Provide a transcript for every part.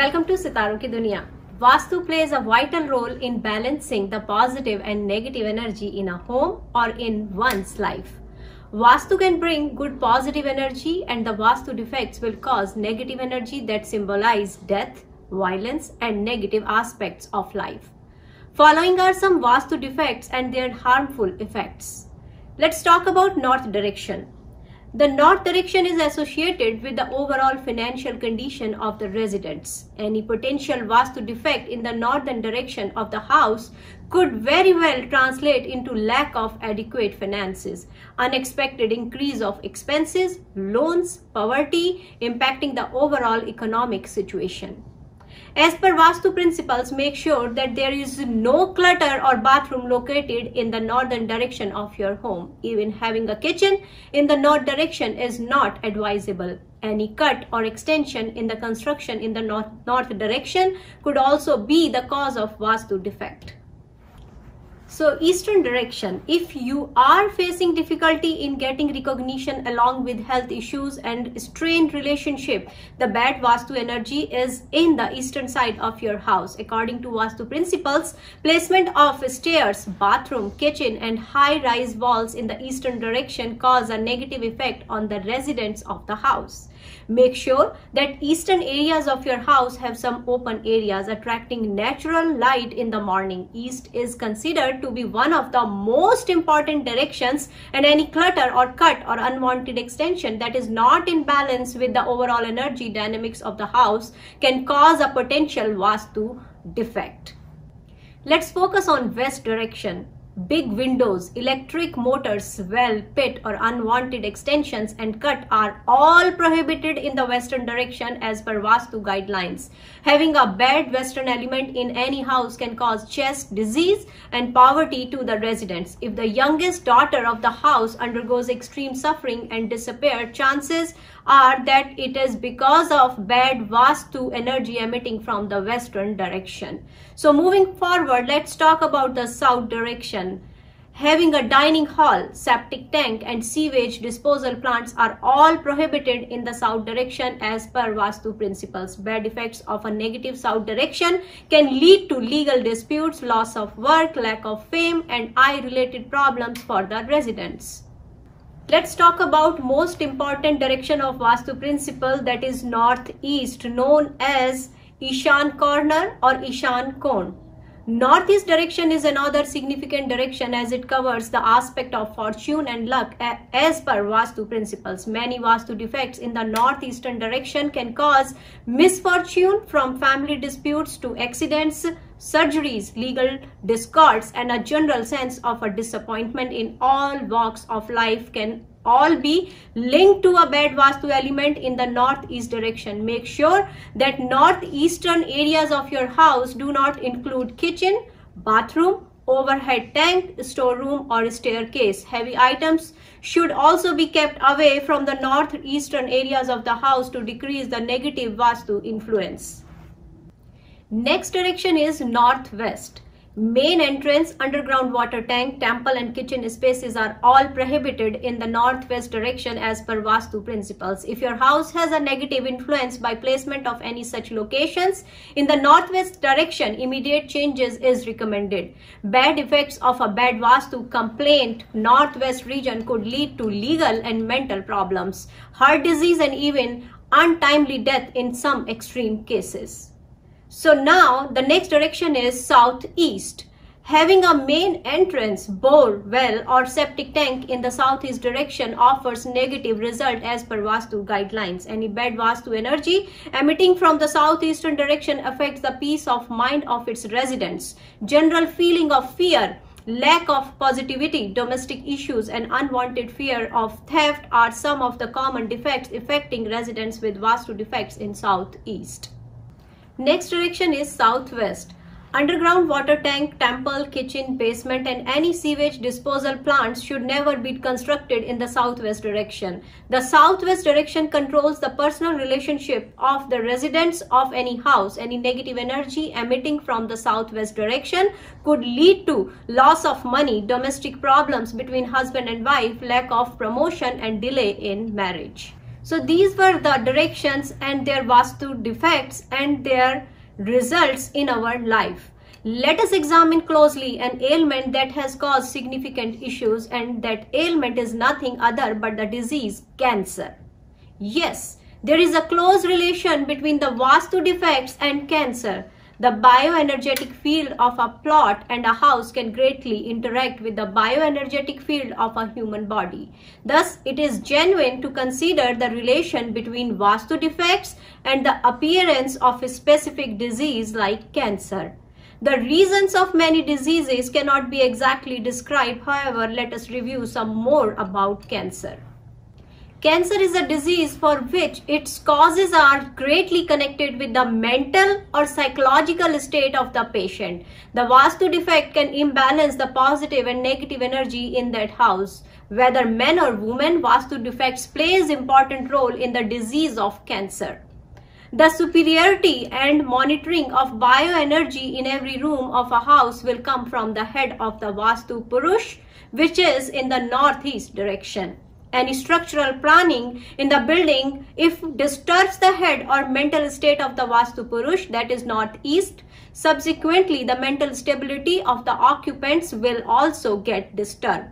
Welcome to Sitaron Ki Duniya. Vastu plays a vital role in balancing the positive and negative energy in a home or in one's life. Vastu can bring good positive energy, and the Vastu defects will cause negative energy that symbolize death, violence, and negative aspects of life. Following are some Vastu defects and their harmful effects. Let's talk about north direction. The north direction is associated with the overall financial condition of the residents. Any potential Vastu defect in the northern direction of the house could very well translate into lack of adequate finances, unexpected increase of expenses, loans, poverty, impacting the overall economic situation. As per Vastu principles, make sure that there is no clutter or bathroom located in the northern direction of your home. Even having a kitchen in the north direction is not advisable. Any cut or extension in the construction in the north direction could also be the cause of Vastu defect. So eastern direction, if you are facing difficulty in getting recognition along with health issues and strained relationship, the bad Vastu energy is in the eastern side of your house. According to Vastu principles, placement of stairs, bathroom, kitchen and high-rise walls in the eastern direction cause a negative effect on the residents of the house. Make sure that eastern areas of your house have some open areas attracting natural light in the morning. East is considered to be one of the most important directions, and any clutter or cut or unwanted extension that is not in balance with the overall energy dynamics of the house can cause a potential Vastu defect. Let's focus on west direction. Big windows, electric motors, well, pit or unwanted extensions and cut are all prohibited in the western direction as per Vastu guidelines. Having a bad western element in any house can cause chest disease and poverty to the residents. If the youngest daughter of the house undergoes extreme suffering and disappear, chances are that it is because of bad Vastu energy emitting from the western direction. So moving forward, let's talk about the south direction. Having a dining hall, septic tank and sewage disposal plants are all prohibited in the south direction as per Vastu principles. Bad effects of a negative south direction can lead to legal disputes, loss of work, lack of fame and eye-related problems for the residents. Let's talk about most important direction of Vastu principle, that is northeast, known as Ishan corner or Ishan cone. Northeast direction is another significant direction as it covers the aspect of fortune and luck as per Vastu principles. Many Vastu defects in the northeastern direction can cause misfortune, from family disputes to accidents, surgeries, legal discords and a general sense of a disappointment in all walks of life can all be linked to a bad Vastu element in the northeast direction. Make sure that northeastern areas of your house do not include kitchen, bathroom, overhead tank, storeroom or staircase. Heavy items should also be kept away from the northeastern areas of the house to decrease the negative Vastu influence. Next direction is northwest. Main entrance, underground water tank, temple and kitchen spaces are all prohibited in the northwest direction as per Vastu principles. If your house has a negative influence by placement of any such locations in the northwest direction, immediate changes is recommended. Bad effects of a bad Vastu complaint northwest region could lead to legal and mental problems, heart disease and even untimely death in some extreme cases. So now the next direction is southeast. Having a main entrance, bore, well or septic tank in the southeast direction offers negative result as per Vastu guidelines. Any bad Vastu energy emitting from the southeastern direction affects the peace of mind of its residents. General feeling of fear, lack of positivity, domestic issues and unwanted fear of theft are some of the common defects affecting residents with Vastu defects in southeast. Next direction is southwest. Underground water tank, temple, kitchen, basement and any sewage disposal plants should never be constructed in the southwest direction. The southwest direction controls the personal relationship of the residents of any house. Any negative energy emitting from the southwest direction could lead to loss of money, domestic problems between husband and wife, lack of promotion and delay in marriage. So these were the directions and their Vastu defects and their results in our life. Let us examine closely an ailment that has caused significant issues, and that ailment is nothing other but the disease cancer. Yes, there is a close relation between the Vastu defects and cancer. The bioenergetic field of a plot and a house can greatly interact with the bioenergetic field of a human body. Thus, it is genuine to consider the relation between Vastu defects and the appearance of a specific disease like cancer. The reasons of many diseases cannot be exactly described. However, let us review some more about cancer. Cancer is a disease for which its causes are greatly connected with the mental or psychological state of the patient. The Vastu defect can imbalance the positive and negative energy in that house. Whether men or women, Vastu defects plays important role in the disease of cancer. The superiority and monitoring of bioenergy in every room of a house will come from the head of the Vastu Purush, which is in the northeast direction. Any structural planning in the building, if disturbs the head or mental state of the Vastu Purush, that is northeast, subsequently the mental stability of the occupants will also get disturbed.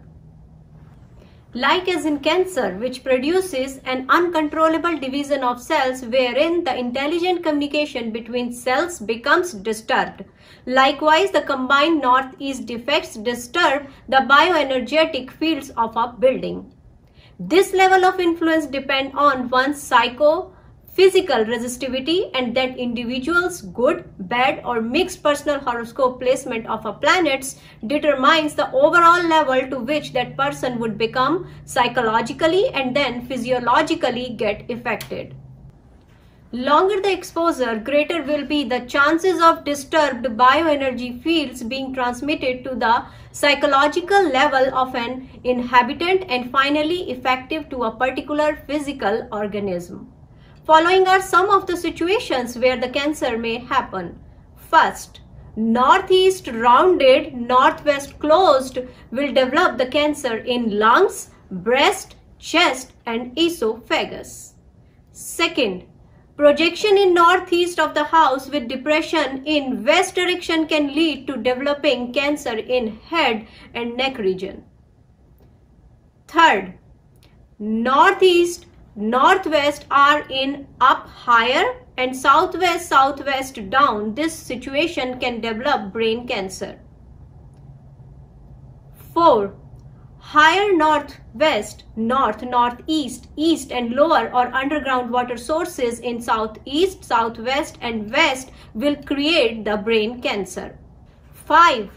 Like as in cancer, which produces an uncontrollable division of cells wherein the intelligent communication between cells becomes disturbed. Likewise, the combined northeast defects disturb the bioenergetic fields of a building. This level of influence depends on one's psycho-physical resistivity, and that individual's good, bad or mixed personal horoscope placement of a planets determines the overall level to which that person would become psychologically and then physiologically get affected. Longer the exposure, greater will be the chances of disturbed bioenergy fields being transmitted to the psychological level of an inhabitant and finally effective to a particular physical organism. Following are some of the situations where the cancer may happen. First, northeast rounded, northwest closed will develop the cancer in lungs, breast, chest and esophagus. Second, projection in northeast of the house with depression in west direction can lead to developing cancer in head and neck region. Third, northeast, northwest are in up higher and southwest, southwest down. This situation can develop brain cancer. 4. Higher northwest, north, northeast, east and lower or underground water sources in southeast, southwest and west will create the brain cancer. 5.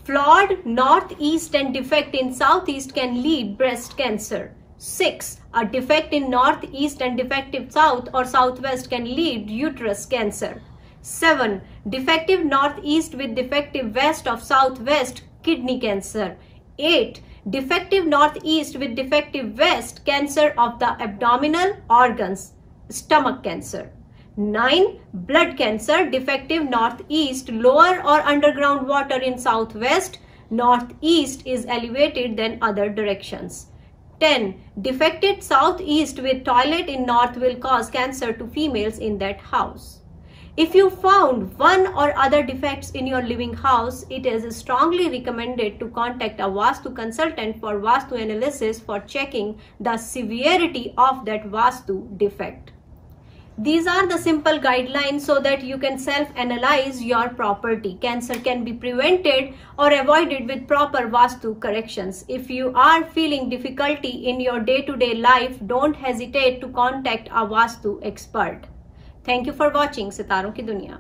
Flawed northeast and defect in southeast can lead breast cancer. 6. A defect in northeast and defective south or southwest can lead uterus cancer. 7. Defective northeast with defective west of southwest, kidney cancer. 8. Defective northeast with defective west, cancer of the abdominal organs, stomach cancer. 9. Blood cancer, defective northeast, lower or underground water in southwest, northeast is elevated than other directions. 10. Defected southeast with toilet in north will cause cancer to females in that house. If you found one or other defects in your living house, it is strongly recommended to contact a Vastu consultant for Vastu analysis for checking the severity of that Vastu defect. These are the simple guidelines so that you can self-analyze your property. Cancer can be prevented or avoided with proper Vastu corrections. If you are feeling difficulty in your day-to-day life, don't hesitate to contact a Vastu expert. Thank you for watching Sitaron Ki Duniya.